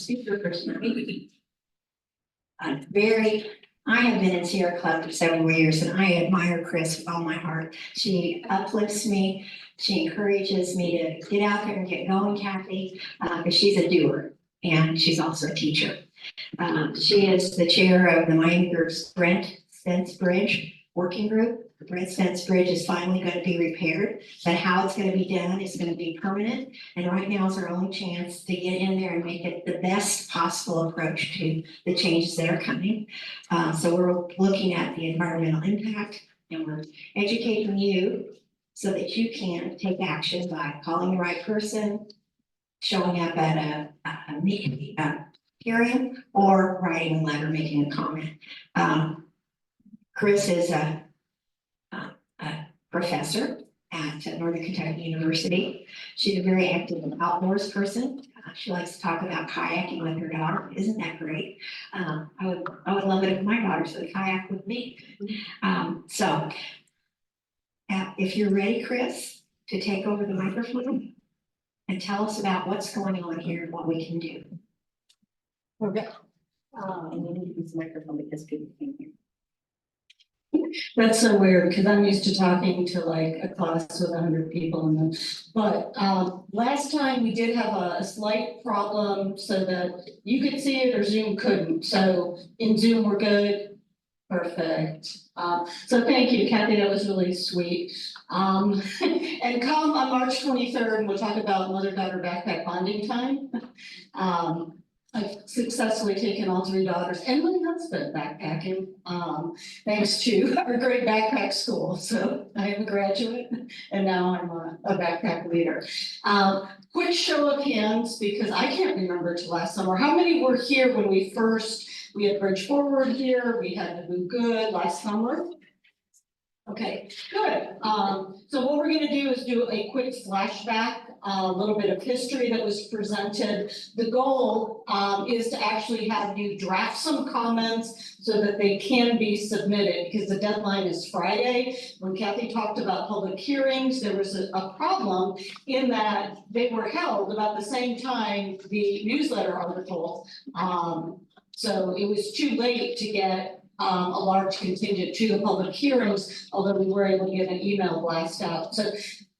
speaker person. I have been in Sierra Club for several years and I admire Chris with all my heart. She uplifts me. She encourages me to get out there and get going, Kathy, because she's a doer and she's also a teacher. She is the chair of the Miami Group's Brent Spence Bridge working group. The Brent Spence Bridge is finally going to be repaired, but how it's going to be done is going to be permanent. And right now is our only chance to get in there and make it the best possible approach to the changes that are coming. So we're looking at the environmental impact and we're educating you so that you can take action by calling the right person, showing up at a hearing, or writing a letter, making a comment. Chris is a professor at Northern Kentucky University. She's a very active outdoors person. She likes to talk about kayaking with her daughter. Isn't that great? I would love it if my daughters would kayak with me. If you're ready, Chris, to take over the microphone and tell us about what's going on here and what we can do. Okay. And we need to use the microphone because people can't hear. That's so weird because I'm used to talking to like a class with 100 people in them. But last time we did have a slight problem so that you could see it or Zoom couldn't. So in Zoom we're good. Perfect. So thank you, Kathy. That was really sweet. And come on March 23rd, we'll talk about mother-daughter backpack bonding time. I've successfully taken all 3 daughters and my husband backpacking, thanks to our great backpack school. So I am a graduate and now I'm a backpack leader. Quick show of hands, because I can't remember to last summer. How many were here when we had Bridge Forward here, we had the Boo Good last summer? Okay, good. So what we're gonna do is do a quick flashback, a little bit of history that was presented. The goal is to actually have you draft some comments so that they can be submitted, because the deadline is Friday. When Kathy talked about public hearings, there was a problem in that they were held about the same time the newsletter article. So it was too late to get a large contingent to the public hearings, although we were able to get an email blast out. So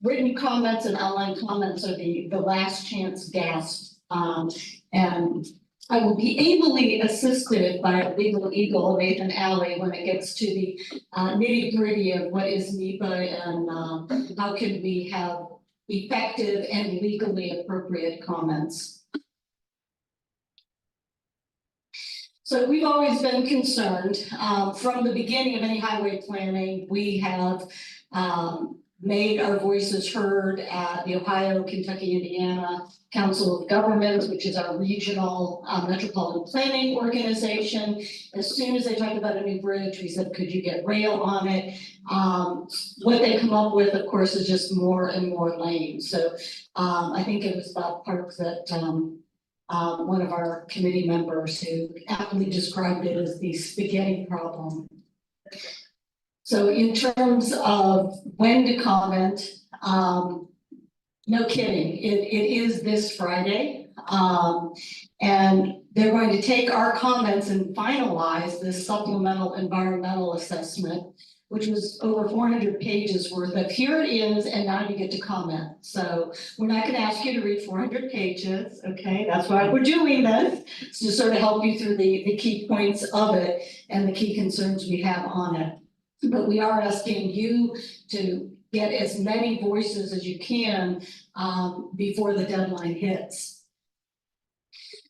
written comments and online comments are the last chance gasp. And I will be ably assisted by our legal eagle, Nathan Alley, when it gets to the nitty gritty of what is NEPA and how can we have effective and legally appropriate comments. So we've always been concerned from the beginning of any highway planning. We have made our voices heard at the Ohio, Kentucky, Indiana Council of Governments, which is our regional metropolitan planning organization. As soon as they talked about a new bridge, we said, could you get rail on it? What they come up with, of course, is just more and more lanes. So I think it was Bob Park that one of our committee members who aptly described it as the spaghetti problem. So in terms of when to comment, no kidding, it is this Friday. And they're going to take our comments and finalize this supplemental environmental assessment, which was over 400 pages worth of here it is, and now you get to comment. So we're not going to ask you to read 400 pages, okay? That's why we're doing this, to sort of help you through the key points of it and the key concerns we have on it. But we are asking you to get as many voices as you can before the deadline hits.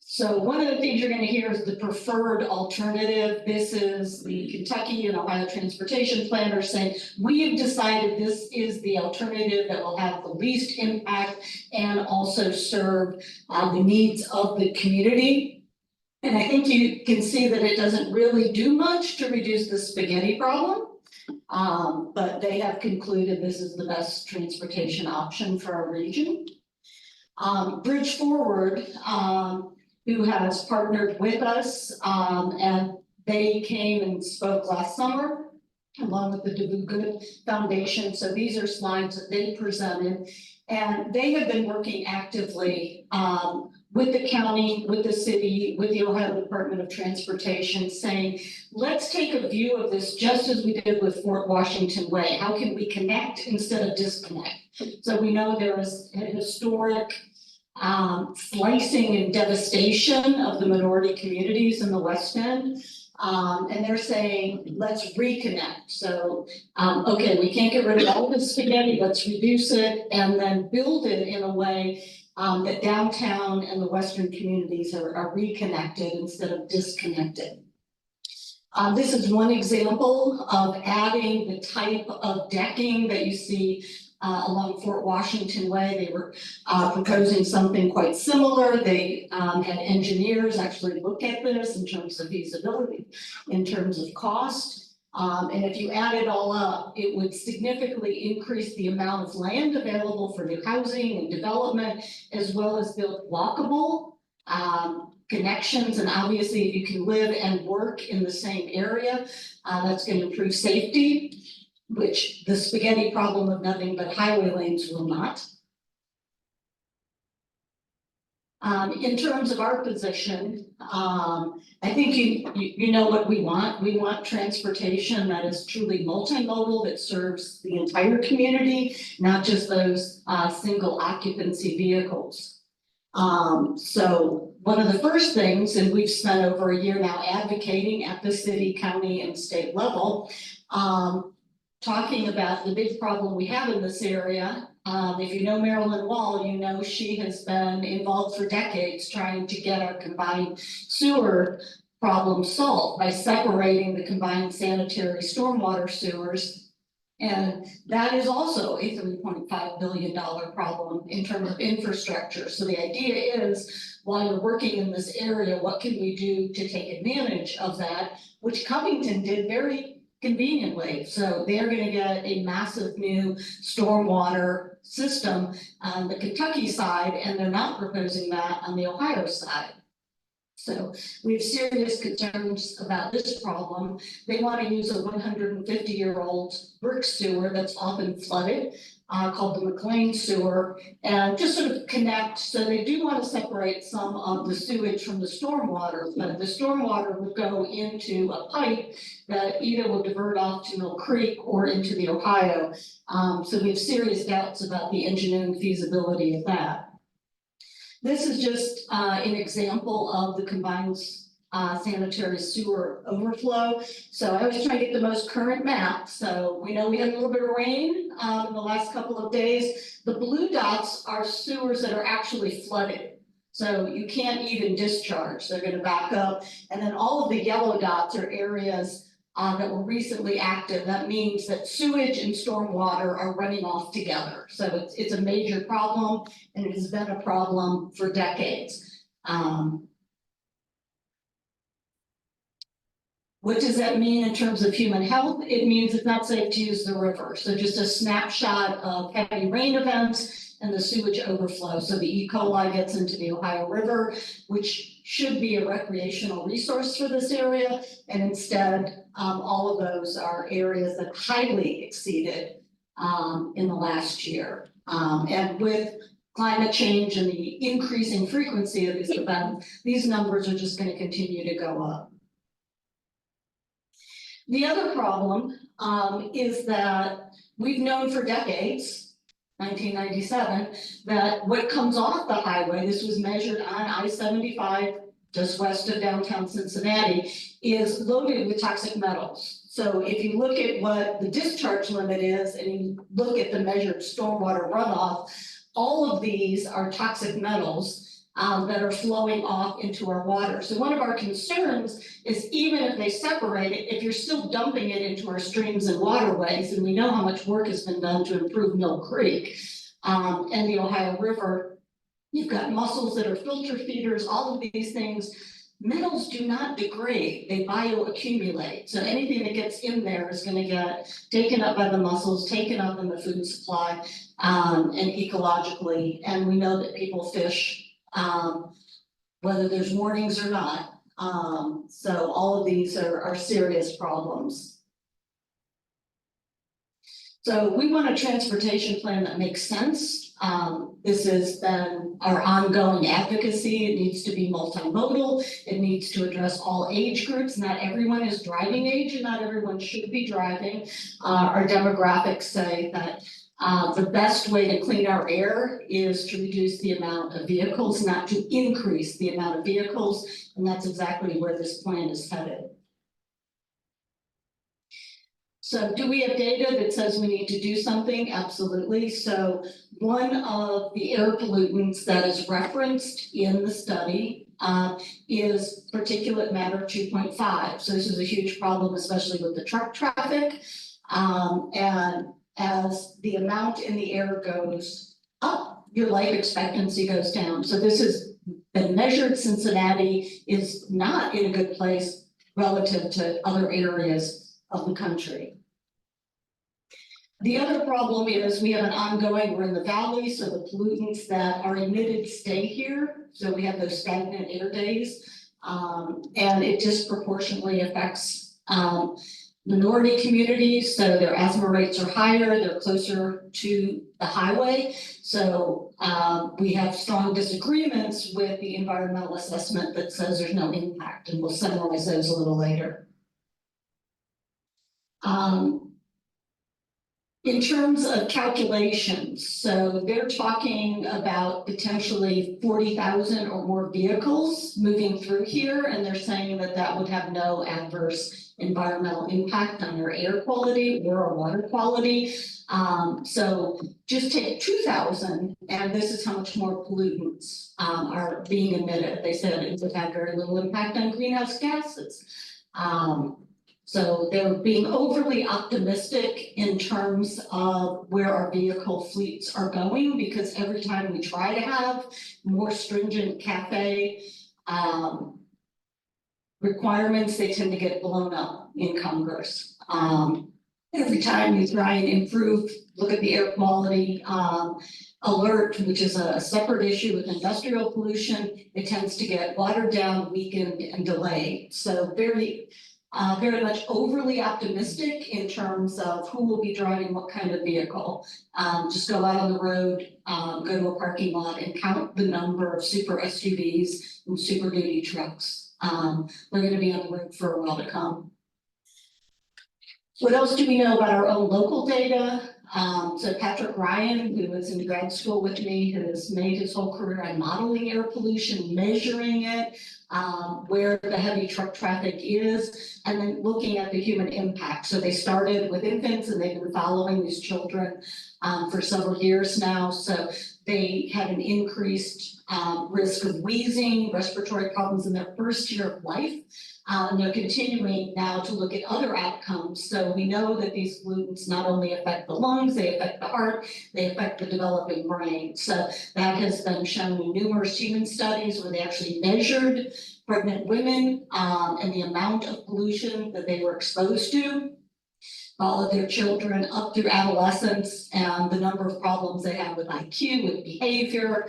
So one of the things you're going to hear is the preferred alternative. This is the Kentucky and Ohio transportation planners saying, we have decided this is the alternative that will have the least impact and also serve the needs of the community. And I think you can see that it doesn't really do much to reduce the spaghetti problem. But they have concluded this is the best transportation option for our region. Bridge Forward, who has partnered with us, and they came and spoke last summer along with the Do Good Foundation. So these are slides that they presented, and they have been working actively with the county, with the city, with the Ohio Department of Transportation, saying, let's take a view of this just as we did with Fort Washington Way. How can we connect instead of disconnect? So we know there is a historic slicing and devastation of the minority communities in the West End. And they're saying, let's reconnect. So, okay, we can't get rid of all the spaghetti, let's reduce it and then build it in a way that downtown and the Western communities are reconnected instead of disconnected. This is one example of adding the type of decking that you see along Fort Washington Way. They were proposing something quite similar. They had engineers actually look at this in terms of feasibility, in terms of cost. And if you add it all up, it would significantly increase the amount of land available for new housing and development, as well as build walkable connections. And obviously, if you can live and work in the same area, that's going to improve safety, which the spaghetti problem of nothing but highway lanes will not. In terms of our position, I think you know what we want. We want transportation that is truly multimodal, that serves the entire community, not just those single occupancy vehicles. So one of the first things, and we've spent over a year now advocating at the city, county, and state level, talking about the big problem we have in this area. If you know Marilyn Wall, you know she has been involved for decades trying to get our combined sewer problem solved by separating the combined sanitary stormwater sewers. And that is also a $3.5 billion problem in terms of infrastructure. So the idea is, while you're working in this area, what can we do to take advantage of that, which Covington did very conveniently. So they're going to get a massive new stormwater system on the Kentucky side, and they're not proposing that on the Ohio side. So we have serious concerns about this problem. They want to use a 150-year-old brick sewer that's often flooded, called the McLean sewer, and just sort of connect. So they do want to separate some of the sewage from the stormwater, but the stormwater would go into a pipe that either will divert off to Mill Creek or into the Ohio. So we have serious doubts about the engineering feasibility of that. This is just an example of the combined sanitary sewer overflow. So I was trying to get the most current map. So we know we had a little bit of rain in the last couple of days. The blue dots are sewers that are actually flooded. So you can't even discharge. They're going to back up. And then all of the yellow dots are areas that were recently active. That means that sewage and stormwater are running off together. So it's a major problem, and it has been a problem for decades. What does that mean in terms of human health? It means it's not safe to use the river. So just a snapshot of heavy rain events and the sewage overflow. So the E. coli gets into the Ohio River, which should be a recreational resource for this area. And instead, all of those are areas that highly exceeded in the last year. And with climate change and the increasing frequency of these events, these numbers are just going to continue to go up. The other problem is that we've known for decades, 1997, that what comes off the highway, this was measured on I-75 just west of downtown Cincinnati, is loaded with toxic metals. So if you look at what the discharge limit is and you look at the measured stormwater runoff, all of these are toxic metals that are flowing off into our water. So one of our concerns is, even if they separate it, if you're still dumping it into our streams and waterways, and we know how much work has been done to improve Mill Creek and the Ohio River, you've got mussels that are filter feeders, all of these things. Metals do not degrade, they bioaccumulate. So anything that gets in there is going to get taken up by the mussels, taken up in the food supply, and ecologically. And we know that people fish whether there's warnings or not. So all of these are serious problems. So we want a transportation plan that makes sense. This has been our ongoing advocacy. It needs to be multimodal. It needs to address all age groups. Not everyone is driving age and not everyone should be driving. Our demographics say that the best way to clean our air is to reduce the amount of vehicles, not to increase the amount of vehicles. And that's exactly where this plan is headed. So do we have data that says we need to do something? Absolutely. So one of the air pollutants that is referenced in the study is particulate matter 2.5. So this is a huge problem, especially with the truck traffic. And as the amount in the air goes up, your life expectancy goes down. So this has been measured. Cincinnati is not in a good place relative to other areas of the country. The other problem is we have an ongoing, we're in the valley, so the pollutants that are emitted stay here. So we have those stagnant air days, and it disproportionately affects minority communities. So their asthma rates are higher, they're closer to the highway. So we have strong disagreements with the environmental assessment that says there's no impact, and we'll summarize those a little later. In terms of calculations, so they're talking about potentially 40,000 or more vehicles moving through here, and they're saying that that would have no adverse environmental impact on our air quality or our water quality. So just take 2,000, and this is how much more pollutants are being emitted. They said it would have very little impact on greenhouse gases. So they're being overly optimistic in terms of where our vehicle fleets are going, because every time we try to have more stringent CAFE requirements, they tend to get blown up in Congress. Every time we try and improve, look at the air quality alert, which is a separate issue with industrial pollution, it tends to get watered down, weakened, and delayed. So very much overly optimistic in terms of who will be driving what kind of vehicle. Just go out on the road, go to a parking lot and count the number of super SUVs and super duty trucks. They're going to be on the road for a while to come. What else do we know about our own local data? So Patrick Ryan, who was in grad school with me, has made his whole career on modeling air pollution, measuring it, where the heavy truck traffic is, and then looking at the human impact. So they started with infants and they've been following these children for several years now. So they had an increased risk of wheezing, respiratory problems in their first year of life. And they're continuing now to look at other outcomes. So we know that these pollutants not only affect the lungs, they affect the heart, they affect the developing brain. So that has been shown in numerous human studies where they actually measured pregnant women and the amount of pollution that they were exposed to, followed their children up through adolescence and the number of problems they have with IQ, with behavior,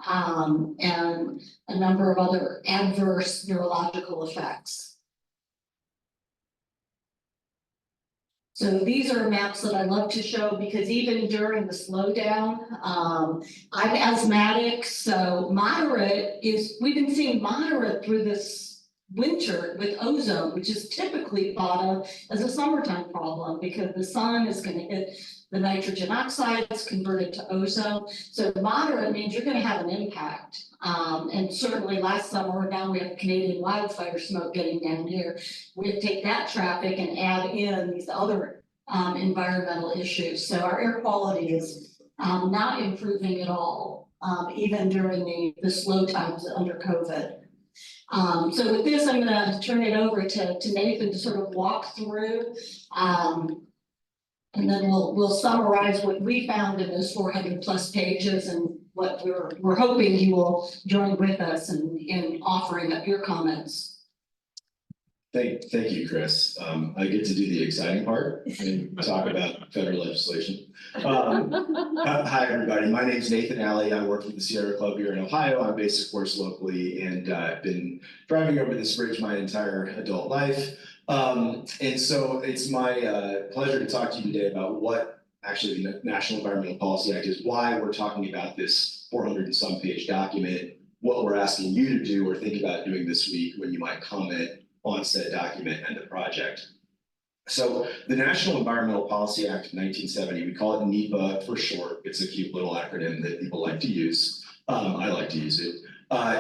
and a number of other adverse neurological effects. So these are maps that I love to show because even during the slowdown, I'm asthmatic, so moderate is, we've been seeing moderate through this winter with ozone, which is typically thought of as a summertime problem because the sun is going to hit the nitrogen oxides, converted to ozone. So moderate means you're going to have an impact. And certainly last summer, now we have Canadian wildfire smoke getting down here. We have to take that traffic and add in these other environmental issues. So our air quality is not improving at all, even during the slow times under COVID. So with this, I'm going to turn it over to Nathan to sort of walk through, and then we'll summarize what we found in those 400+ pages and what we're hoping you will join with us in offering up your comments. Thank you, Chris. I get to do the exciting part and talk about federal legislation. Hi, everybody. My name is Nathan Alley. I work with the Sierra Club here in Ohio. I'm based, of course, locally, and I've been driving over this bridge my entire adult life. And so it's my pleasure to talk to you today about what actually the National Environmental Policy Act, is why we're talking about this 400 and some page document, what we're asking you to do or think about doing this week when you might comment on said document and the project. So the National Environmental Policy Act of 1970, we call it NEPA for short. It's a cute little acronym that people like to use. I like to use it.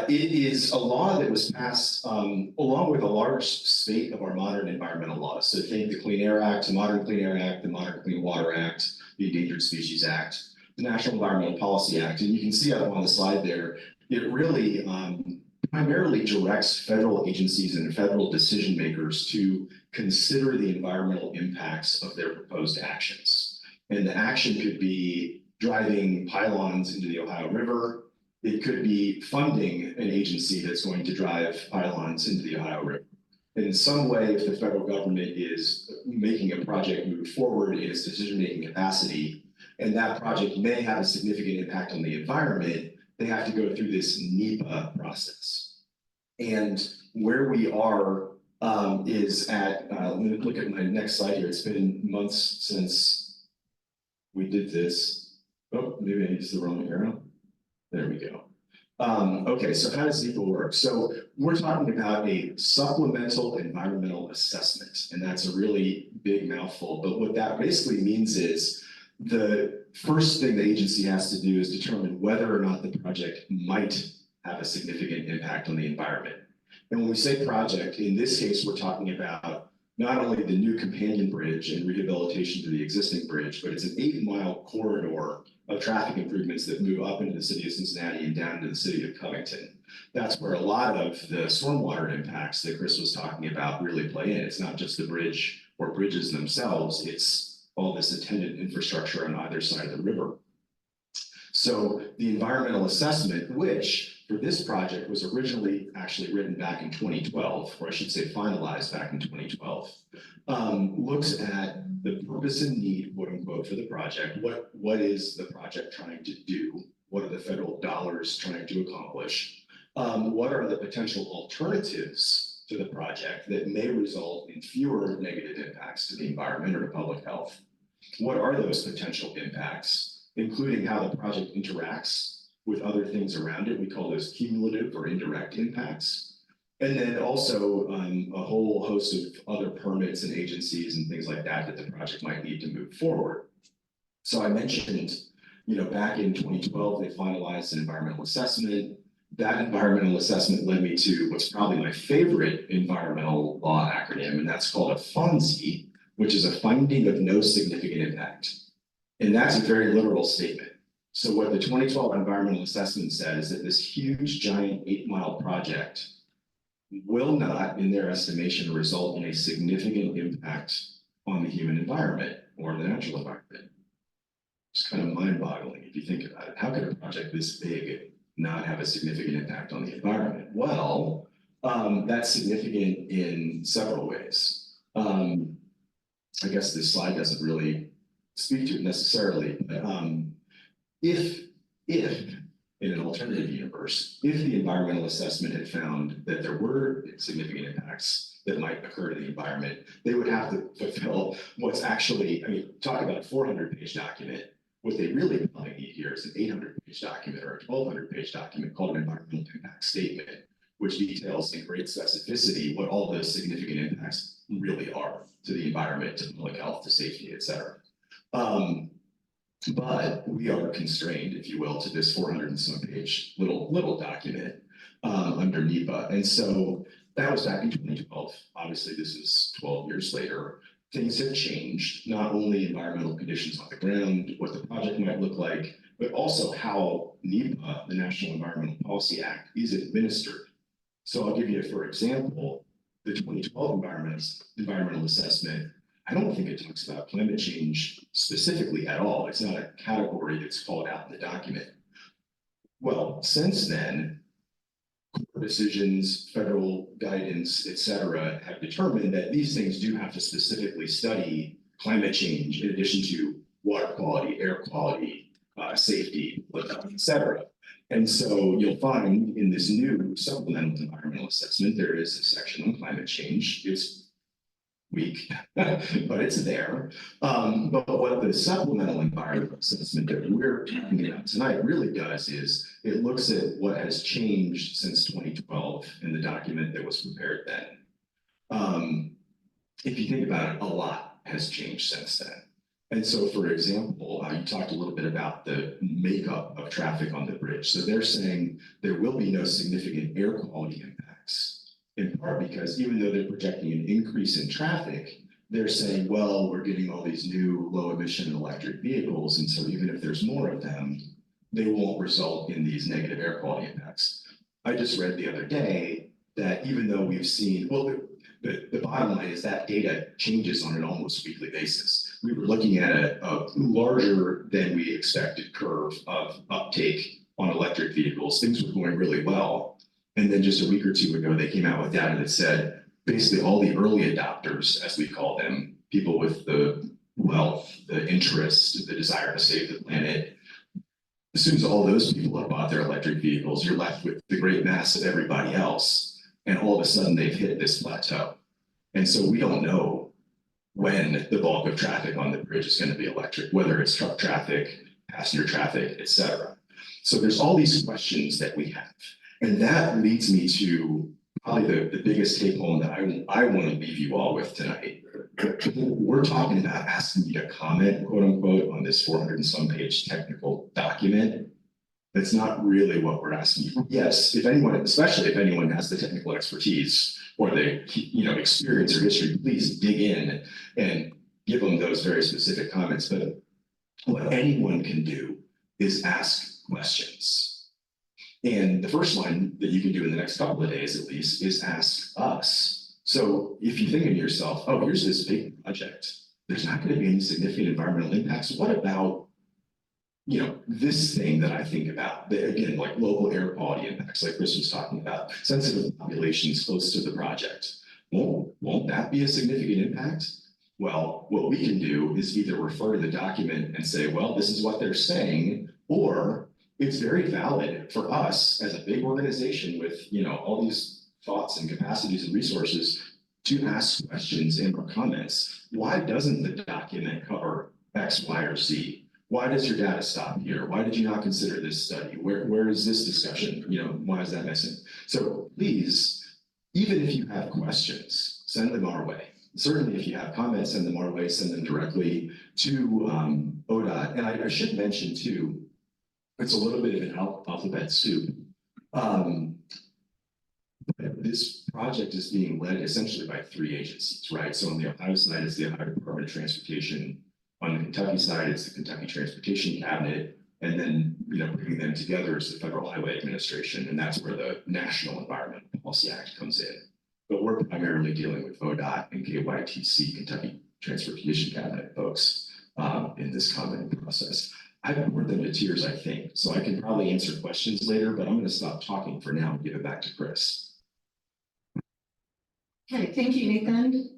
It is a law that was passed along with a large spate of our modern environmental laws. So think the Clean Air Act, the Modern Clean Air Act, the Modern Clean Water Act, the Endangered Species Act, the National Environmental Policy Act. And you can see up on the slide there, it really primarily directs federal agencies and federal decision makers to consider the environmental impacts of their proposed actions. And the action could be driving pylons into the Ohio River. It could be funding an agency that's going to drive pylons into the Ohio River. And in some way, if the federal government is making a project move forward in its decision-making capacity, and that project may have a significant impact on the environment, they have to go through this NEPA process. And where we are is at, let me look at my next slide here. It's been months since we did this. Oh, maybe I used the wrong arrow. There we go. Okay, so how does NEPA work? So we're talking about a supplemental environmental assessment, and that's a really big mouthful. But what that basically means is the first thing the agency has to do is determine whether or not the project might have a significant impact on the environment. And when we say project, in this case, we're talking about not only the new companion bridge and rehabilitation to the existing bridge, but it's an 8-mile corridor of traffic improvements that move up into the city of Cincinnati and down into the city of Covington. That's where a lot of the stormwater impacts that Chris was talking about really play in. It's not just the bridge or bridges themselves, it's all this attendant infrastructure on either side of the river. So the environmental assessment, which for this project was originally actually written back in 2012, or I should say finalized back in 2012, looks at the purpose and need, quote unquote, for the project. What is the project trying to do? What are the federal dollars trying to accomplish? What are the potential alternatives to the project that may result in fewer negative impacts to the environment or to public health? What are those potential impacts, including how the project interacts with other things around it? We call those cumulative or indirect impacts. And then also a whole host of other permits and agencies and things like that that the project might need to move forward. So I mentioned, back in 2012, they finalized an environmental assessment. That environmental assessment led me to what's probably my favorite environmental law acronym, and that's called a FONSI, which is a finding of no significant impact. And that's a very literal statement. So what the 2012 environmental assessment said is that this huge, giant 8-mile project will not, in their estimation, result in a significant impact on the human environment or the natural environment. It's kind of mind-boggling if you think about it. How could a project this big not have a significant impact on the environment? Well, that's significant in several ways. I guess this slide doesn't really speak to it necessarily, but if in an alternative universe, if the environmental assessment had found that there were significant impacts that might occur to the environment, they would have to fulfill what's actually, talk about a 400-page document. What they really probably need here is an 800-page document or a 1,200-page document called an environmental impact statement, which details in great specificity what all those significant impacts really are to the environment, to public health, to safety, et cetera. But we are constrained, if you will, to this 400 and some page little document under NEPA. And so that was back in 2012. Obviously, this is 12 years later. Things have changed, not only environmental conditions on the ground, what the project might look like, but also how NEPA, the National Environmental Policy Act, is administered. So I'll give you, for example, the 2012 environmental assessment. I don't think it talks about climate change specifically at all. It's not a category that's called out in the document. Well, since then, court decisions, federal guidance, et cetera, have determined that these things do have to specifically study climate change in addition to water quality, air quality, safety, et cetera. And so you'll find in this new supplemental environmental assessment, there is a section on climate change. It's week, but it's there. But what the supplemental environmental assessment that we're talking about tonight really does is it looks at what has changed since 2012 in the document that was prepared then. If you think about it, a lot has changed since then. And so, for example, you talked a little bit about the makeup of traffic on the bridge. So they're saying there will be no significant air quality impacts, in part because even though they're projecting an increase in traffic, they're saying, well, we're getting all these new low emission electric vehicles. And so even if there's more of them, they won't result in these negative air quality impacts. I just read the other day that even though we've seen, well, the bottom line is that data changes on an almost weekly basis. We were looking at a larger than we expected curve of uptake on electric vehicles. Things were going really well. And then just a week or two ago, they came out with data that said basically all the early adopters, as we call them, people with the wealth, the interest, the desire to save the planet. As soon as all those people have bought their electric vehicles, you're left with the great mass of everybody else. And all of a sudden they've hit this plateau. And so we don't know when the bulk of traffic on the bridge is going to be electric, whether it's truck traffic, passenger traffic, et cetera. So there's all these questions that we have. And that leads me to probably the biggest take home that I want to leave you all with tonight. We're talking about asking you to comment, quote unquote, on this 400 and some page technical document. That's not really what we're asking you. Yes, if anyone, especially if anyone has the technical expertise or the experience or history, please dig in and give them those very specific comments. But what anyone can do is ask questions. And the first one that you can do in the next couple of days, at least, is ask us. So if you think of yourself, oh, here's this big project, there's not going to be any significant environmental impacts. What about, this thing that I think about, again, like local air quality impacts, like Chris was talking about, sensitive populations close to the project. Won't that be a significant impact? Well, what we can do is either refer to the document and say, well, this is what they're saying, or it's very valid for us as a big organization with, all these thoughts and capacities and resources to ask questions and or comments. Why doesn't the document cover X, Y, or Z? Why does your data stop here? Why did you not consider this study? Where is this discussion? Why is that missing? So please, even if you have questions, send them our way. Certainly, if you have comments, send them our way, send them directly to ODOT. And I should mention too, it's a little bit of an alphabet soup. This project is being led essentially by three agencies, right? So on the Ohio side, it's the Ohio Department of Transportation. On the Kentucky side, it's the Kentucky Transportation Cabinet. And then, bringing them together is the Federal Highway Administration. And that's where the National Environmental Policy Act comes in. But we're primarily dealing with ODOT and KYTC, Kentucky Transportation Cabinet folks in this commenting process. I've bored them to tears, I think, so I can probably answer questions later, but I'm going to stop talking for now and give it back to Chris. Okay, thank you, Nathan.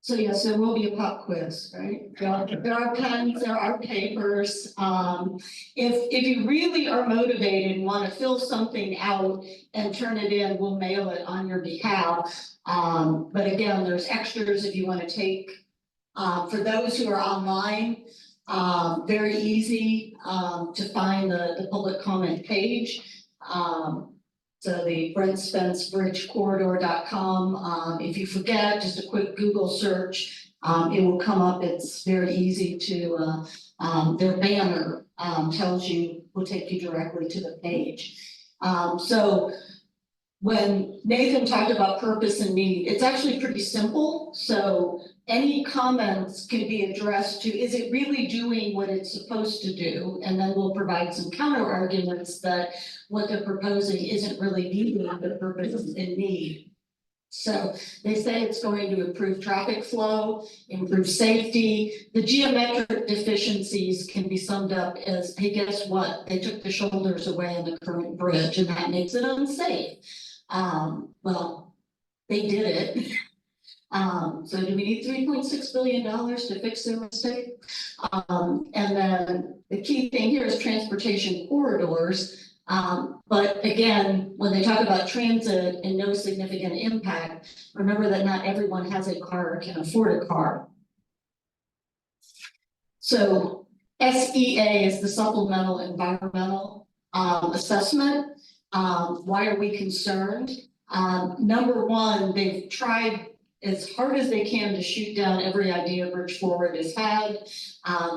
So yes, there will be a pop quiz, right? There are pens, there are papers. If you really are motivated and want to fill something out and turn it in, we'll mail it on your behalf. But again, there's extras if you want to take. For those who are online, very easy to find the public comment page. So the Brent Spence Bridge corridor.com. If you forget, just a quick Google search, it will come up. It's very easy to, their banner will take you directly to the page. So when Nathan talked about purpose and need, it's actually pretty simple. So any comments can be addressed to, is it really doing what it's supposed to do? And then we'll provide some counter arguments that what they're proposing isn't really meeting the purpose and need. So they say it's going to improve traffic flow, improve safety. The geometric deficiencies can be summed up as, hey, guess what? They took the shoulders away on the current bridge and that makes it unsafe. Well, they did it. So do we need $3.6 billion to fix their mistake? And then the key thing here is transportation corridors. But again, when they talk about transit and no significant impact, remember that not everyone has a car or can afford a car. So SEA is the supplemental environmental assessment. Why are we concerned? Number one, they've tried as hard as they can to shoot down every idea Bridge Forward has had.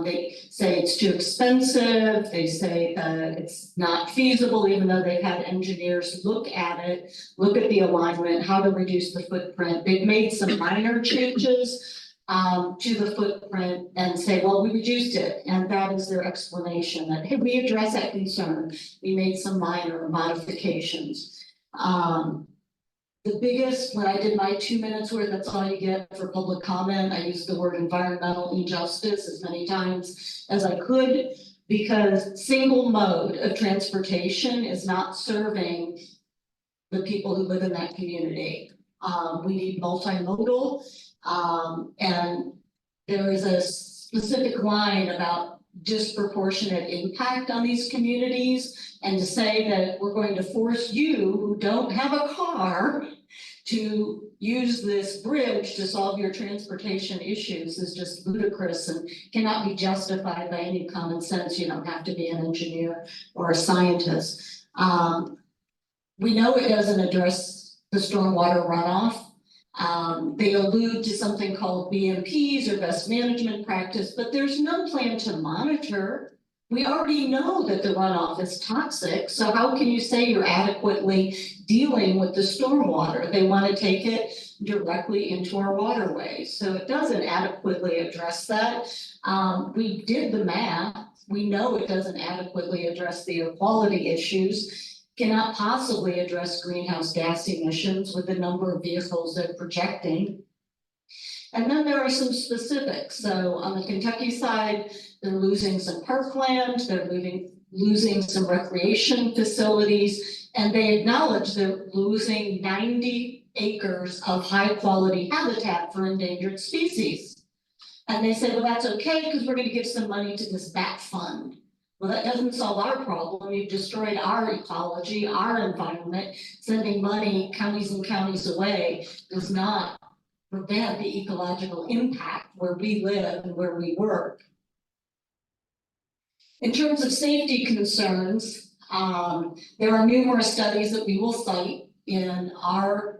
They say it's too expensive. They say that it's not feasible, even though they've had engineers look at it, look at the alignment, how to reduce the footprint. They've made some minor changes to the footprint and say, well, we reduced it. And that is their explanation that, hey, we address that concern. We made some minor modifications. The biggest, when I did my 2 minutes worth, that's all you get for public comment. I used the word environmental injustice as many times as I could, because single mode of transportation is not serving the people who live in that community. We need multimodal, and there is a specific line about disproportionate impact on these communities, and to say that we're going to force you who don't have a car to use this bridge to solve your transportation issues is just ludicrous and cannot be justified by any common sense. You don't have to be an engineer or a scientist. We know it doesn't address the stormwater runoff. They allude to something called BMPs or best management practice, but there's no plan to monitor. We already know that the runoff is toxic, so how can you say you're adequately dealing with the stormwater? They want to take it directly into our waterways, so it doesn't adequately address that. We did the math. We know it doesn't adequately address the air quality issues. Cannot possibly address greenhouse gas emissions with the number of vehicles they're projecting. And then there are some specifics. So on the Kentucky side, they're losing some parkland, they're losing some recreation facilities, and they acknowledge they're losing 90 acres of high quality habitat for endangered species. And they say, well, that's okay, because we're going to give some money to this bat fund. Well, that doesn't solve our problem. You've destroyed our ecology, our environment. Sending money counties and counties away does not prevent the ecological impact where we live and where we work. In terms of safety concerns, there are numerous studies that we will cite in our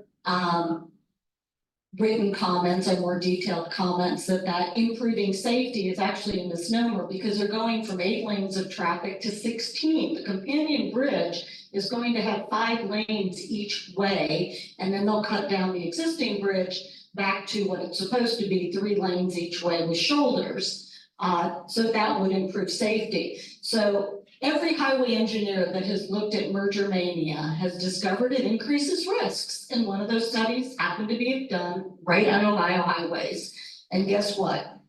written comments and more detailed comments that improving safety is actually a misnomer, because they're going from 8 lanes of traffic to 16. The companion bridge is going to have 5 lanes each way, and then they'll cut down the existing bridge back to what it's supposed to be, 3 lanes each way with shoulders. So that would improve safety. So every highway engineer that has looked at merger mania has discovered it increases risks. And one of those studies happened to be done right on Ohio highways. And guess what?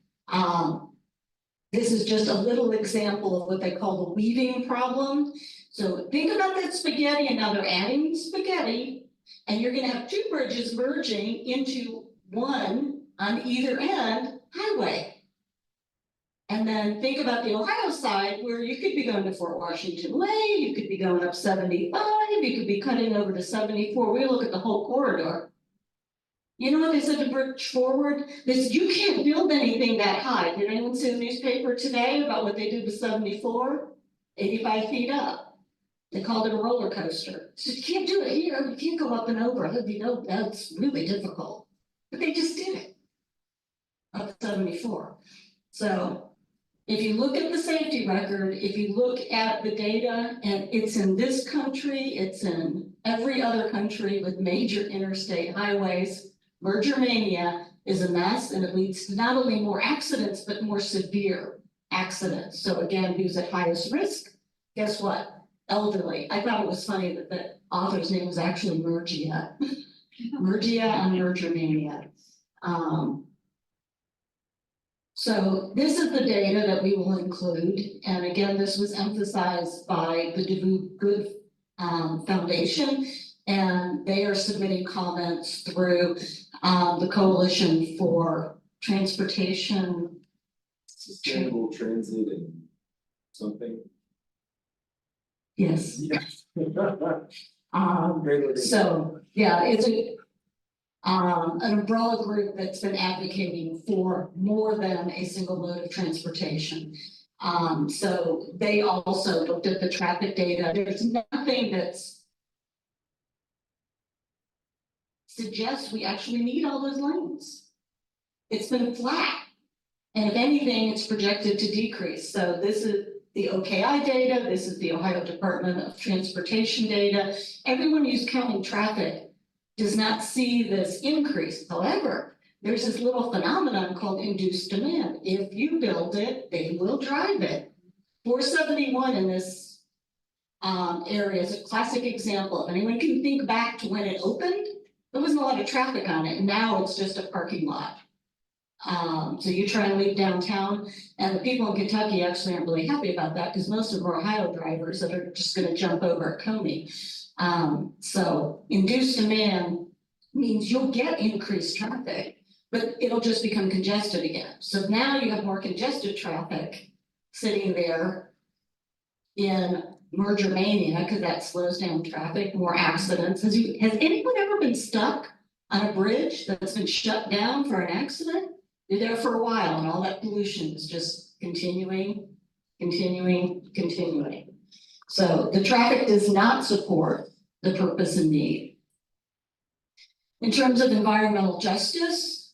This is just a little example of what they call the weaving problem. So think about that spaghetti, and now they're adding spaghetti, and you're going to have 2 bridges merging into one on either end highway. And then think about the Ohio side, where you could be going to Fort Washington Way, you could be going up 75, you could be cutting over to 74. We look at the whole corridor. You know what they said to Bridge Forward? They said, you can't build anything that high. Did anyone see the newspaper today about what they did with 74? 85 feet up. They called it a roller coaster. So you can't do it here. You can't go up and over. That's really difficult. But they just did it. Up to 74. So if you look at the safety record, if you look at the data, and it's in this country, it's in every other country with major interstate highways, merger mania is a mess, and it leads to not only more accidents, but more severe accidents. So again, who's at highest risk? Guess what? Elderly. I thought it was funny that the author's name was actually Mergia. Mergia on merger mania. So this is the data that we will include. And again, this was emphasized by the DeVue Good Foundation. And they are submitting comments through the Coalition for Transportation. Sustainable transit and something. Yes. Yes. So, yeah, it's an umbrella group that's been advocating for more than a single mode of transportation. So they also looked at the traffic data. There's nothing that's suggests we actually need all those lanes. It's been flat. And if anything, it's projected to decrease. So this is the OKI data. This is the Ohio Department of Transportation data. Everyone who's counting traffic does not see this increase. However, there's this little phenomenon called induced demand. If you build it, they will drive it. 471 in this area is a classic example. If anyone can think back to when it opened, there wasn't a lot of traffic on it. Now it's just a parking lot. So you try and leave downtown, and the people in Kentucky actually aren't really happy about that because most of our Ohio drivers that are just going to jump over at Coney. So induced demand means you'll get increased traffic, but it'll just become congested again. So now you have more congested traffic sitting there in merger mania because that slows down traffic, more accidents. Has anyone ever been stuck on a bridge that's been shut down for an accident? You're there for a while and all that pollution is just continuing. So the traffic does not support the purpose and need. In terms of environmental justice,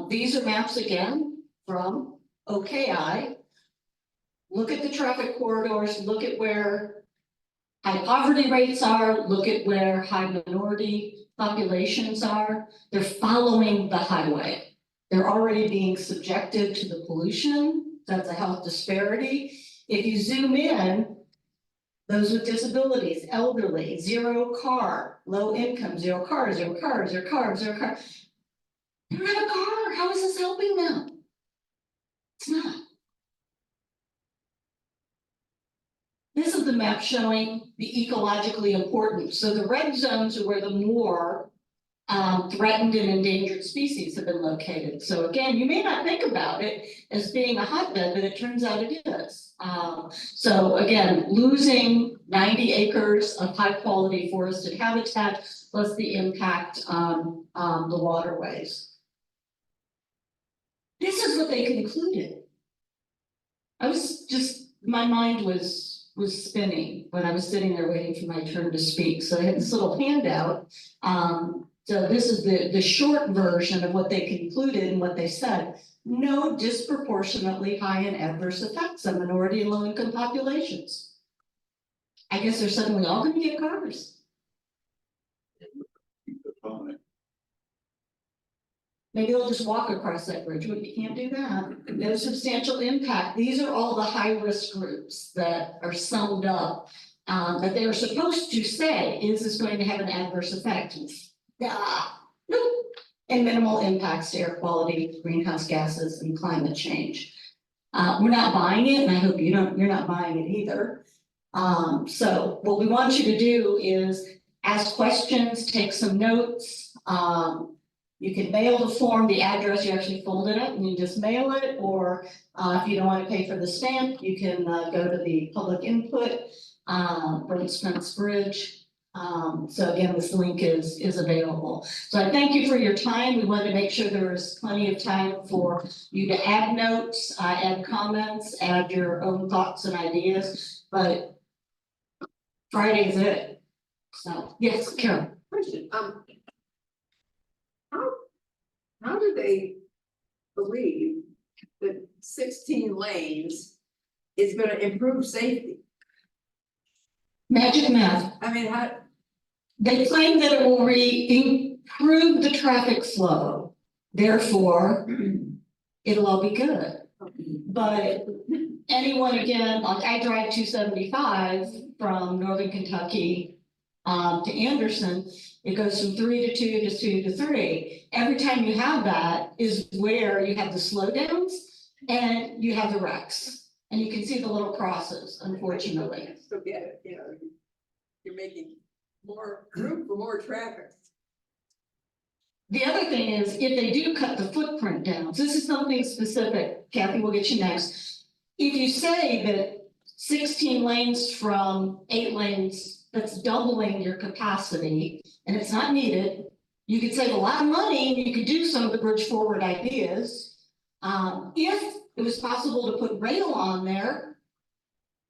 these are maps again from OKI. Look at the traffic corridors, look at where high poverty rates are, look at where high minority populations are. They're following the highway. They're already being subjected to the pollution. That's a health disparity. If you zoom in, those with disabilities, elderly, zero car, low income, zero car. They don't have a car. How is this helping them? It's not. This is the map showing the ecologically important. So the red zones are where the more threatened and endangered species have been located. So again, you may not think about it as being a hotbed, but it turns out it is. So again, losing 90 acres of high quality forested habitat, plus the impact on the waterways. This is what they concluded. My mind was spinning when I was sitting there waiting for my turn to speak. So I had this little handout. So this is the short version of what they concluded and what they said. No disproportionately high and adverse effects on minority and low-income populations. I guess they're suddenly all going to get cars. Maybe they'll just walk across that bridge. Well, you can't do that. No substantial impact. These are all the high-risk groups that are summed up that they are supposed to say, is this going to have an adverse effect? Nope. And minimal impacts to air quality, greenhouse gases, and climate change. We're not buying it, and I hope you're not buying it either. So what we want you to do is ask questions, take some notes. You can mail the form, the address, you actually fold it up and you just mail it, or if you don't want to pay for the stamp, you can go to the public input, Brent Spence Bridge. So again, this link is available. So I thank you for your time. We wanted to make sure there was plenty of time for you to add notes, add comments, add your own thoughts and ideas, but Friday is it. So yes, Karen. Question, how do they believe that 16 lanes is gonna improve safety? Magic math. I mean, how, They claim that it will improve the traffic flow. Therefore, it'll all be good. But anyone, again, like I drive 275 from Northern Kentucky to Anderson, it goes from 3 to 2 to 2 to 3. Every time you have that is where you have the slowdowns and you have the wrecks. And you can see the little crosses, unfortunately. so get it, you know, you're making more room for more traffic. The other thing is, if they do cut the footprint down, so this is something specific, Kathy, we'll get you next. If you say that 16 lanes from 8 lanes, that's doubling your capacity, and it's not needed, you could save a lot of money, and you could do some of the bridge forward ideas. If it was possible to put rail on there,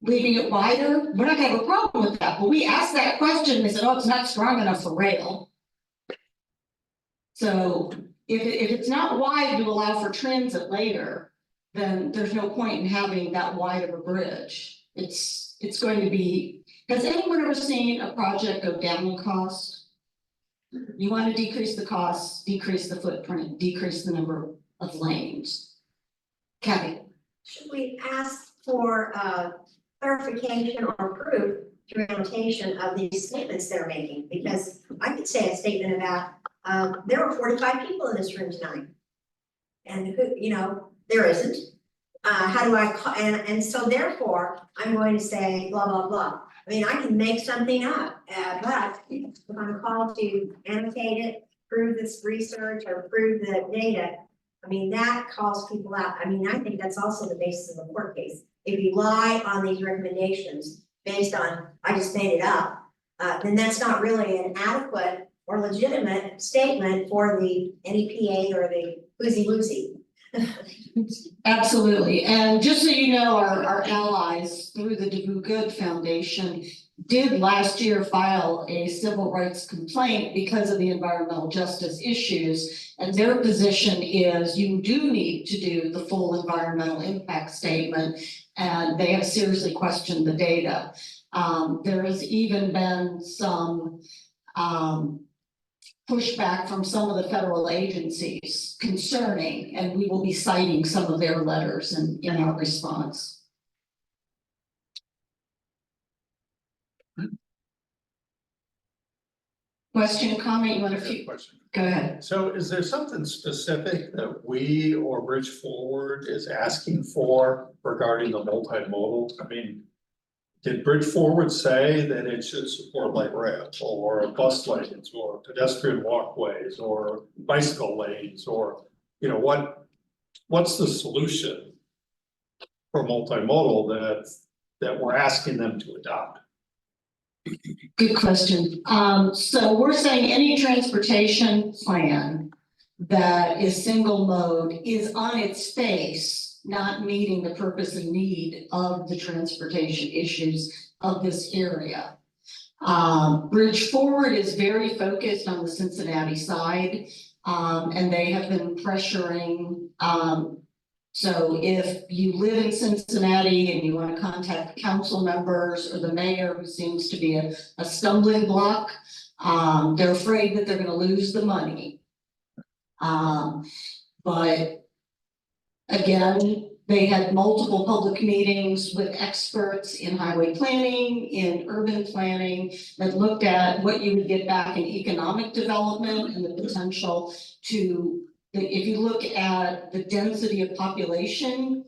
leaving it wider, we're not gonna have a problem with that, but we asked that question, they said, oh, it's not strong enough for rail. So if it's not wide to allow for transit later, then there's no point in having that wide of a bridge. It's going to be, has anyone ever seen a project go down in cost? You want to decrease the costs, decrease the footprint, decrease the number of lanes. Kathy? Should we ask for clarification or proof through annotation of these statements they're making? Because I could say a statement about, there were 45 people in this room tonight. And who, you know, there isn't. How do I call, and so therefore, I'm going to say blah, blah, blah. I mean, I can make something up, but if I'm called to annotate it, prove this research or prove the data, I mean, that calls people out. I mean, I think that's also the basis of a court case. If you lie on these recommendations based on, I just made it up, then that's not really an adequate or legitimate statement for the NEPA or the woozy-woozy. Absolutely, and just so you know, our allies through the Do Good Foundation did last year file a civil rights complaint because of the environmental justice issues. And their position is you do need to do the full environmental impact statement, and they have seriously questioned the data. There has even been some pushback from some of the federal agencies concerning, and we will be citing some of their letters in our response. Question, comment, you want to Question. go ahead. So is there something specific that we or Bridge Forward is asking for regarding the multimodal? I mean, did Bridge Forward say that it should support light rail or bus lanes or pedestrian walkways or bicycle lanes or, you know, what's the solution for multimodal that we're asking them to adopt? Good question. So we're saying any transportation plan that is single mode is on its face not meeting the purpose and need of the transportation issues of this area. Bridge Forward is very focused on the Cincinnati side, and they have been pressuring. So if you live in Cincinnati and you want to contact council members or the mayor, who seems to be a stumbling block, they're afraid that they're going to lose the money. But again, they had multiple public meetings with experts in highway planning, in urban planning, that looked at what you would get back in economic development and the potential to, if you look at the density of population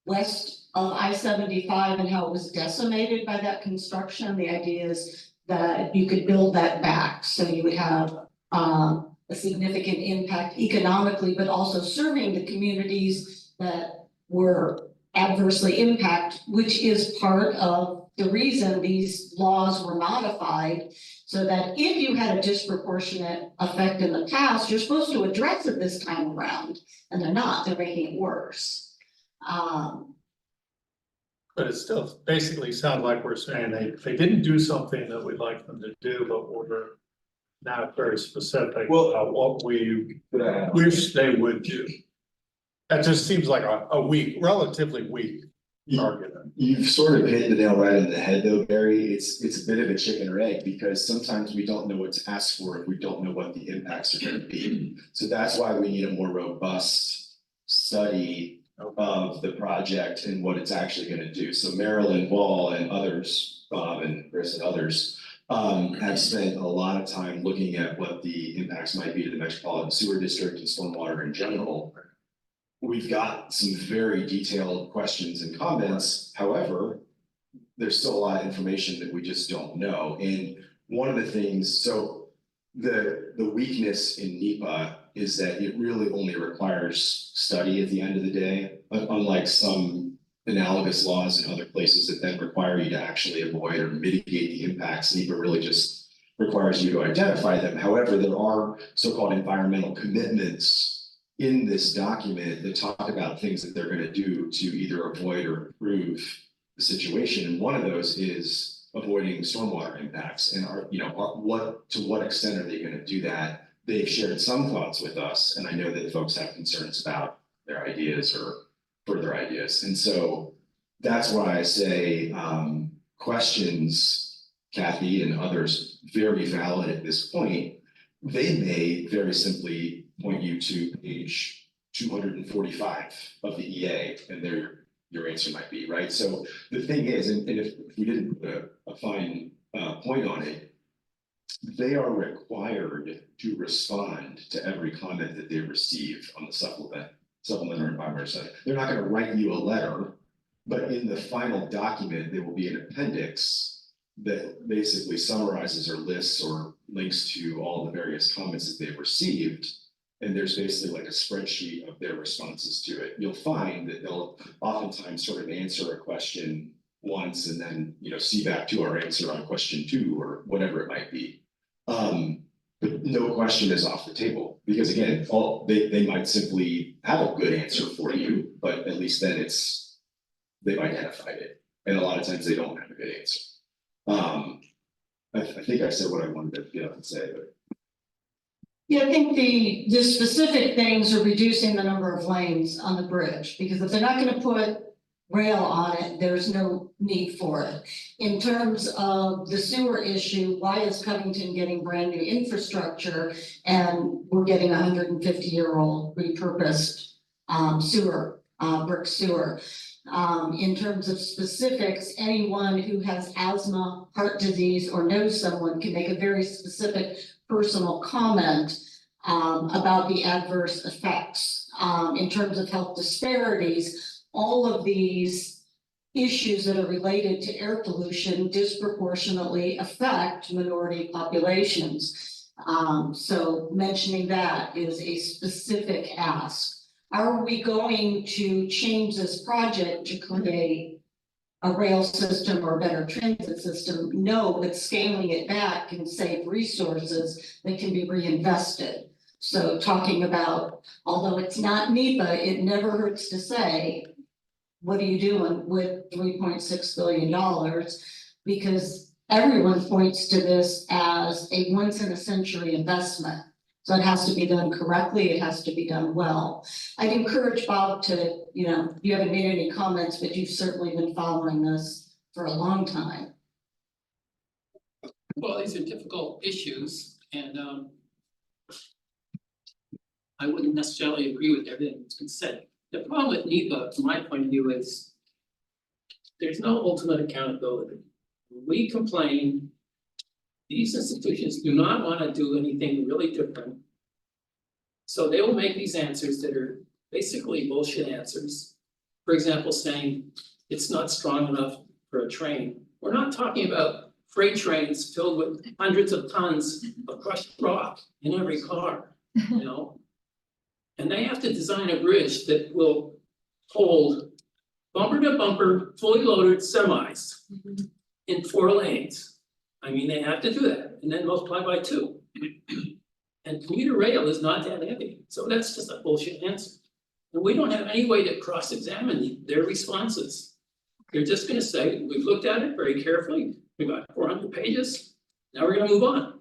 west of I-75 and how it was decimated by that construction, the idea is that you could build that back. So you would have a significant impact economically, but also serving the communities that were adversely impacted, which is part of the reason these laws were modified, so that if you had a disproportionate effect in the past, you're supposed to address it this time around, and they're not, they're making it worse. But it still basically sounds like we're saying they didn't do something that we'd like them to do, but we're not very specific about what we wish they would do. That just seems like a weak, relatively weak argument. You've sort of hit the nail right in the head though, Barry. It's a bit of a chicken or egg because sometimes we don't know what to ask for if we don't know what the impacts are going to be. So that's why we need a more robust study of the project and what it's actually going to do. So Marilyn Wall and others, Bob and Chris and others, have spent a lot of time looking at what the impacts might be to the Metropolitan Sewer District and stormwater in general. We've got some very detailed questions and comments. However, there's still a lot of information that we just don't know. And one of the things, so the weakness in NEPA is that it really only requires study at the end of the day, unlike some analogous laws in other places that then require you to actually avoid or mitigate the impacts. NEPA really just requires you to identify them. However, there are so-called environmental commitments in this document that talk about things that they're going to do to either avoid or improve the situation. And one of those is avoiding stormwater impacts, and to what extent are they going to do that? They've shared some thoughts with us, and I know that folks have concerns about their ideas or further ideas. And so that's why I say questions, Kathy and others, very valid at this point. They may very simply point you to page 245 of the EA, and your answer might be, right? So the thing is, and if we didn't put a fine point on it, they are required to respond to every comment that they receive on the supplementary environmental study. They're not going to write you a letter, but in the final document, there will be an appendix that basically summarizes or lists or links to all the various comments that they've received. And there's basically like a spreadsheet of their responses to it. You'll find that they'll oftentimes sort of answer a question once and then, see back to our answer on question 2 or whatever it might be. But no question is off the table, because again, they might simply have a good answer for you, but at least then they've identified it. And a lot of times they don't have a good answer. I think I said what I wanted to get up and say, but. Yeah, I think the specific things are reducing the number of lanes on the bridge, because if they're not gonna put rail on it, there's no need for it. In terms of the sewer issue, why is Covington getting brand new infrastructure and we're getting 150-year-old repurposed sewer, brick sewer? In terms of specifics, anyone who has asthma, heart disease, or knows someone can make a very specific personal comment about the adverse effects. In terms of health disparities, all of these issues that are related to air pollution disproportionately affect minority populations. So mentioning that is a specific ask. Are we going to change this project to create a rail system or a better transit system? No, but scaling it back can save resources that can be reinvested. So talking about, although it's not NEPA, it never hurts to say, what are you doing with $3.6 billion? Because everyone points to this as a once in a century investment. So it has to be done correctly, it has to be done well. I'd encourage Bob to, you haven't made any comments, but you've certainly been following this for a long time. Well, these are difficult issues, and I wouldn't necessarily agree with everything that's been said. The problem with NEPA, from my point of view, is there's no ultimate accountability. When we complain, these institutions do not want to do anything really different. So they will make these answers that are basically bullshit answers. For example, saying it's not strong enough for a train. We're not talking about freight trains filled with hundreds of tons of crushed rock in every car, And they have to design a bridge that will hold bumper to bumper, fully loaded semis in 4 lanes. I mean, they have to do that and then multiply by 2. And commuter rail is not that heavy. So that's just a bullshit answer. And we don't have any way to cross-examine their responses. They're just gonna say, we've looked at it very carefully. We got 400 pages. Now we're gonna move on.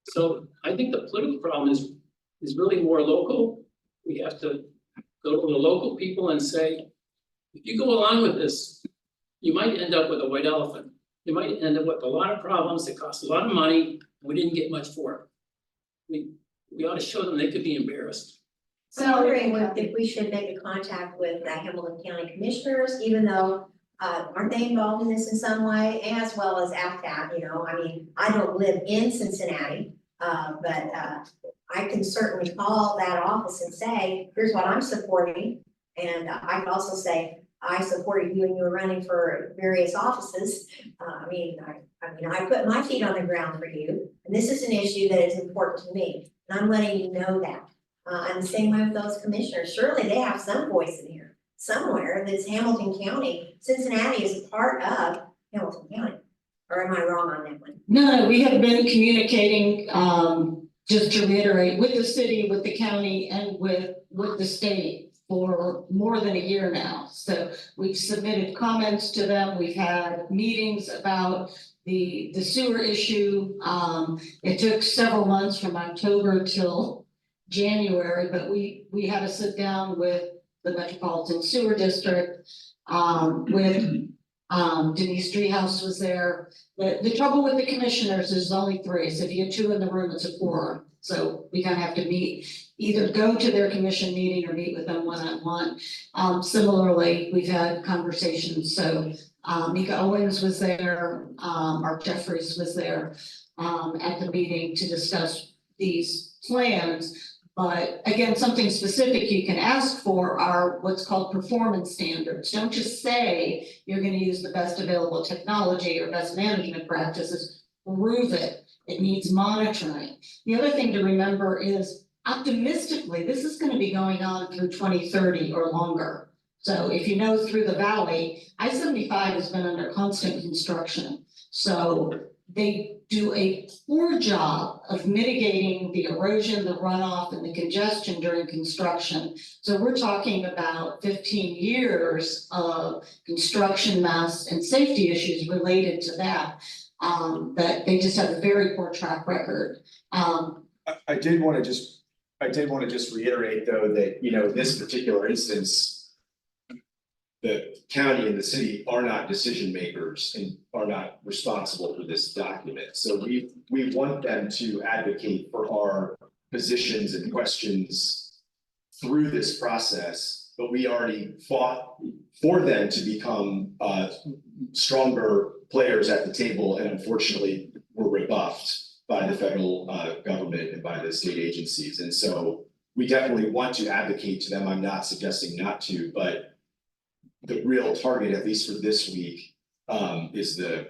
So I think the political problem is really more local. We have to go to the local people and say, if you go along with this, you might end up with a white elephant. You might end up with a lot of problems that cost a lot of money, and we didn't get much for it. We ought to show them they could be embarrassed. So I'm wondering if we should make a contact with the Hamilton County Commissioners, even though, aren't they involved in this in some way, as well as AFCAP, I mean, I don't live in Cincinnati, but I can certainly call that office and say, here's what I'm supporting. And I can also say, I supported you when you were running for various offices. I mean, I I mean, I put my feet on the ground for you, and this is an issue that is important to me, and I'm letting you know that. And the same way with those commissioners, surely they have some voice in here, somewhere that's Hamilton County. Cincinnati is a part of Hamilton County, or am I wrong on that one? No, we have been communicating, just to reiterate, with the city, with the county, and with the state for more than a year now. So we've submitted comments to them, we've had meetings about the sewer issue. It took several months from October till January, but we had to sit down with the Metropolitan Sewer District, with Denise Treehouse was there. The trouble with the commissioners is only 3, so if you get 2 in the room, it's a quorum. So we kind of have to meet, either go to their commission meeting or meet with them one-on-one. Similarly, we've had conversations, so Mika Owens was there, Mark Jeffries was there at the meeting to discuss these plans. But again, something specific you can ask for are what's called performance standards. Don't just say you're gonna use the best available technology or best management practices, prove it. It needs monitoring. The other thing to remember is optimistically, this is gonna be going on through 2030 or longer. So if you know through the valley, I-75 has been under constant construction. So they do a poor job of mitigating the erosion, the runoff, and the congestion during construction. So we're talking about 15 years of construction mess and safety issues related to that. That they just have a very poor track record. I did want to just reiterate though that, you know, this particular instance, the county and the city are not decision makers and are not responsible for this document. So we want them to advocate for our positions and questions through this process, but we already fought for them to become stronger players at the table, and unfortunately were rebuffed by the federal government and by the state agencies. And so we definitely want to advocate to them. I'm not suggesting not to, but the real target, at least for this week, is the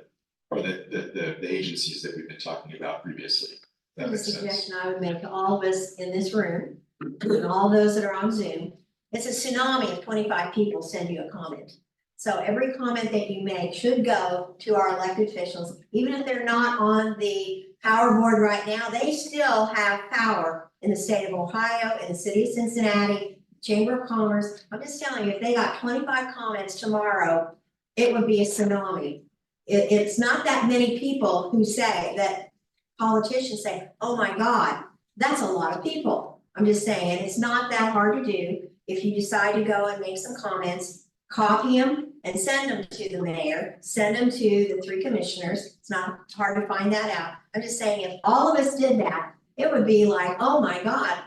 agencies that we've been talking about previously. That The makes sense. suggestion I would make to all of us in this room, and all those that are on Zoom, it's a tsunami of 25 people send you a comment. So every comment that you make should go to our elected officials, even if they're not on the power board right now, they still have power in the state of Ohio, in the city of Cincinnati, Chamber of Commerce. I'm just telling you, if they got 25 comments tomorrow, it would be a tsunami. It's not that many people who say that politicians say, oh my God, that's a lot of people. I'm just saying, it's not that hard to do. If you decide to go and make some comments, copy them and send them to the mayor, send them to the 3 commissioners. It's not hard to find that out. I'm just saying, if all of us did that, it would be like, oh my God,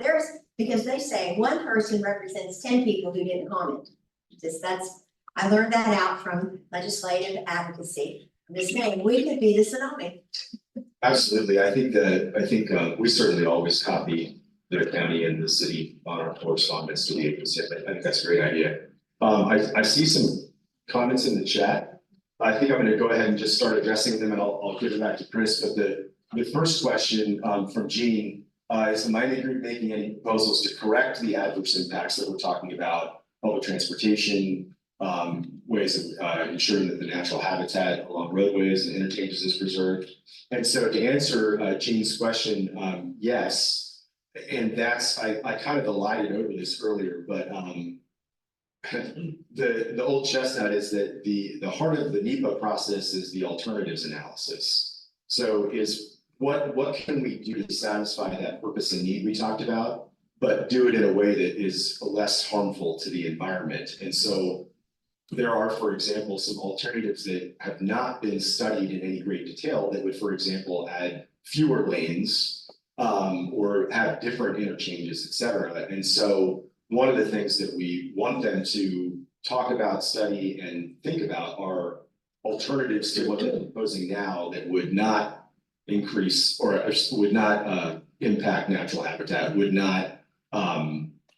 because they say 1 person represents 10 people who didn't comment. I learned that out from legislative advocacy. I'm just saying, we could be the tsunami. Absolutely. I think we certainly always copy the county and the city on our correspondence to the agency. I think that's a great idea. I see some comments in the chat. I think I'm going to go ahead and just start addressing them, and I'll give it back to Chris. But the first question from Jean is the mining group making any proposals to correct the adverse impacts that we're talking about, public transportation, ways of ensuring that the natural habitat along roadways and interchanges is preserved? And so to answer Jean's question, yes, and that's, I kind of elided over this earlier, but the old chestnut is that the heart of the NEPA process is the alternatives analysis. So what can we do to satisfy that purpose and need we talked about, but do it in a way that is less harmful to the environment? And so there are, for example, some alternatives that have not been studied in any great detail that would, for example, add fewer lanes or have different interchanges, et cetera. And so one of the things that we want them to talk about, study, and think about are alternatives to what they're proposing now that would not increase or would not impact natural habitat, would not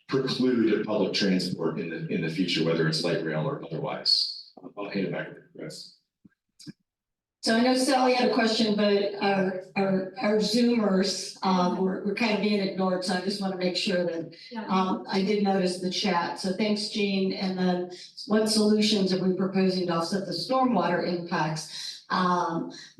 preclude public transport in the future, whether it's light rail or otherwise. I'll hand it back to Chris. So I know Sally had a question, but our Zoomers, we're kind of being ignored, so I just want to make sure that, I did notice the chat, so thanks, Jean, and then what solutions are we proposing to offset the stormwater impacts?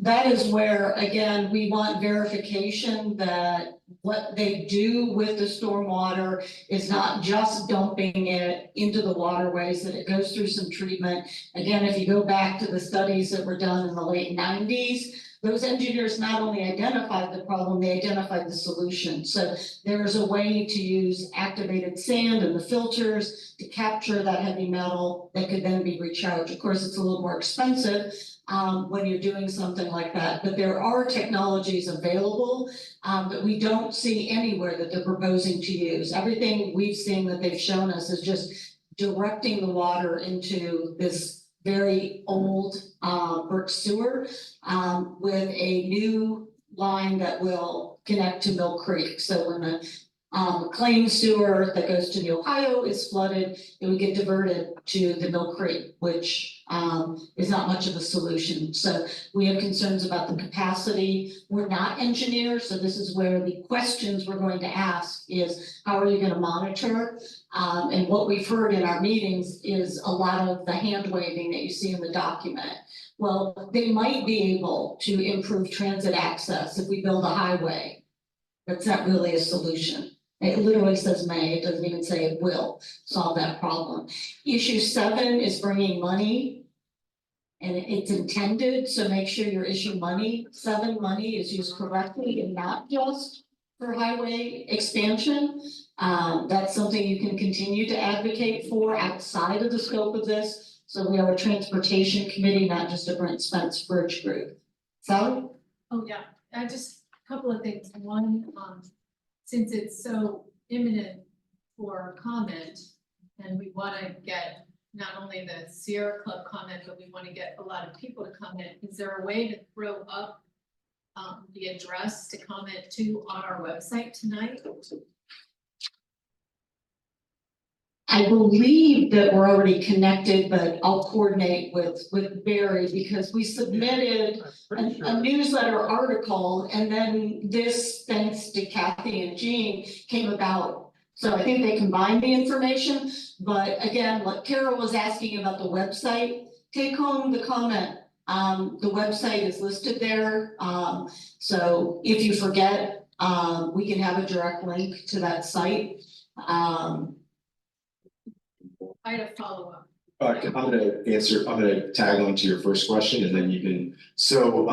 That is where, again, we want verification that what they do with the stormwater is not just dumping it into the waterways, that it goes through some treatment. Again, if you go back to the studies that were done in the late 90s, those engineers not only identified the problem, they identified the solution. So there's a way to use activated sand and the filters to capture that heavy metal that could then be recharged. Of course, it's a little more expensive when you're doing something like that, but there are technologies available that we don't see anywhere that they're proposing to use. Everything we've seen that they've shown us is just directing the water into this very old brick sewer with a new line that will connect to Mill Creek. So when the McLean sewer that goes to the Ohio is flooded, it would get diverted to the Mill Creek, which is not much of a solution. So we have concerns about the capacity. We're not engineers, so this is where the questions we're going to ask is, how are you going to monitor? And what we've heard in our meetings is a lot of the hand waving that you see in the document. Well, they might be able to improve transit access if we build a highway. That's not really a solution. It literally says may, it doesn't even say it will solve that problem. Issue 7 is bringing money. And it's intended, so make sure your issue money, 7 money is used correctly and not just for highway expansion. That's something you can continue to advocate for outside of the scope of this. So we have a transportation committee, not just a Brent Spence Bridge group. Sally? Oh, yeah, I just, a couple of things. One, since it's so imminent for comment, and we wanna get not only the Sierra Club comment, but we wanna get a lot of people to comment, is there a way to throw up the address to comment to on our website tonight? I believe that we're already connected, but I'll coordinate with Barry because we submitted a newsletter article, and then this, thanks to Kathy and Jean, came about. So I think they combined the information, but again, what Carol was asking about the website, take home the comment. The website is listed there. So if you forget, we can have a direct link to that site. I had a follow-up. I'm gonna tag on to your first question and then you can, so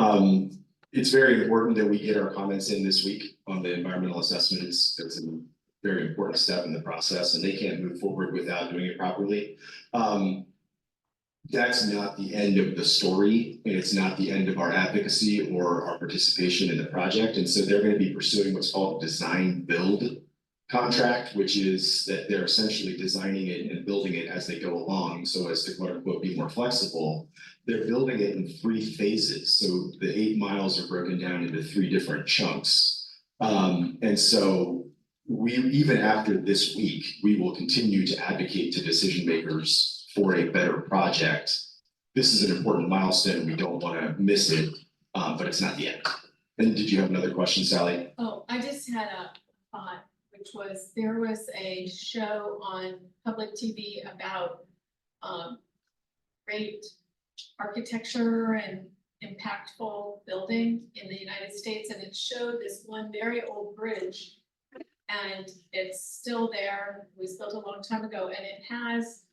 it's very important that we get our comments in this week on the environmental assessment. It's a very important step in the process and they can't move forward without doing it properly. That's not the end of the story and it's not the end of our advocacy or our participation in the project. And so they're going to be pursuing what's called design build contract, which is that they're essentially designing it and building it as they go along. So as to quote unquote be more flexible, they're building it in 3 phases. So the 8 miles are broken down into 3 different chunks. And so we, even after this week, we will continue to advocate to decision makers for a better project. This is an important milestone. We don't want to miss it, but it's not the end. And did you have another question, Sally? Oh, I just had a thought, which was, there was a show on public TV about great architecture and impactful building in the United States, and it showed this one very old bridge, and it's still there. It was built a long time ago, and it has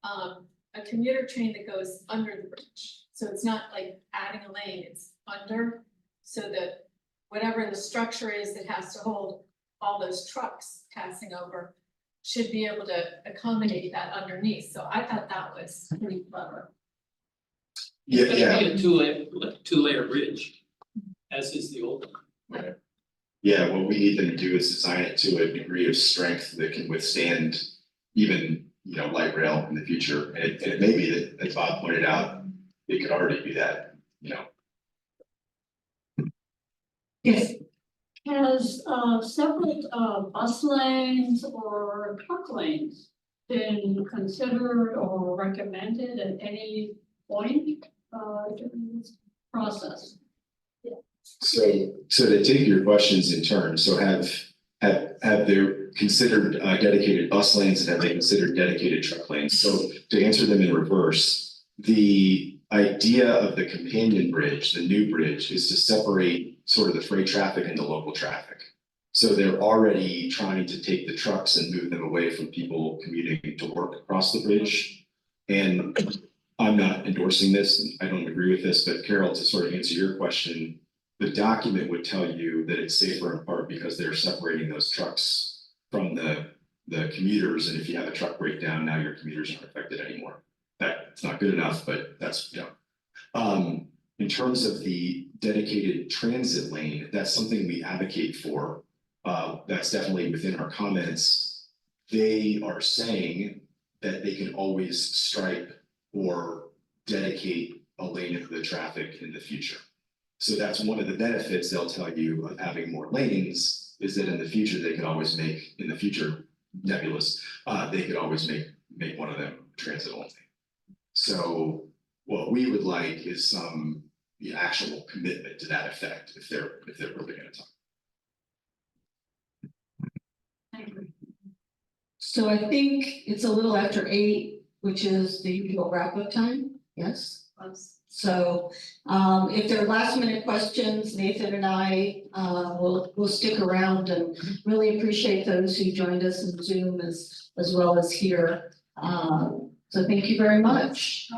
a commuter train that goes under the bridge. So it's not like adding a lane, it's under, so that whatever the structure is that has to hold all those trucks passing over should be able to accommodate that underneath. So I thought that was pretty clever. Yeah, It's gonna be a two-layer bridge, as is the old one. Right. Yeah, what we need them to do is design it to a degree of strength that can withstand even, light rail in the future. And it may be that, as Bob pointed out, it could already be that, Yes. Has separate bus lanes or truck lanes been considered or recommended at any point during this process. So to take your questions in turn, so have they considered dedicated bus lanes and have they considered dedicated truck lanes? So to answer them in reverse, the idea of the companion bridge, the new bridge, is to separate sort of the freight traffic and the local traffic. So they're already trying to take the trucks and move them away from people commuting to work across the bridge. And I'm not endorsing this, and I don't agree with this, but Carol, to sort of answer your question, the document would tell you that it's safer in part because they're separating those trucks from the commuters, and if you have a truck breakdown, now your commuters aren't affected anymore. That's not good enough, but that's, you know. In terms of the dedicated transit lane, that's something we advocate for. That's definitely within our comments. They are saying that they can always stripe or dedicate a lane of the traffic in the future. So that's one of the benefits they'll tell you of having more lanes, is that in the future, they could always make, in the future nebulous, they could always make one of them transit only. So what we would like is some the actual commitment to that effect, if they're really gonna talk. So I think it's a little after 8, which is the usual wrap-up time, yes? So if there are last minute questions, Nathan and I will stick around and really appreciate those who joined us in Zoom as well as here. So thank you very much.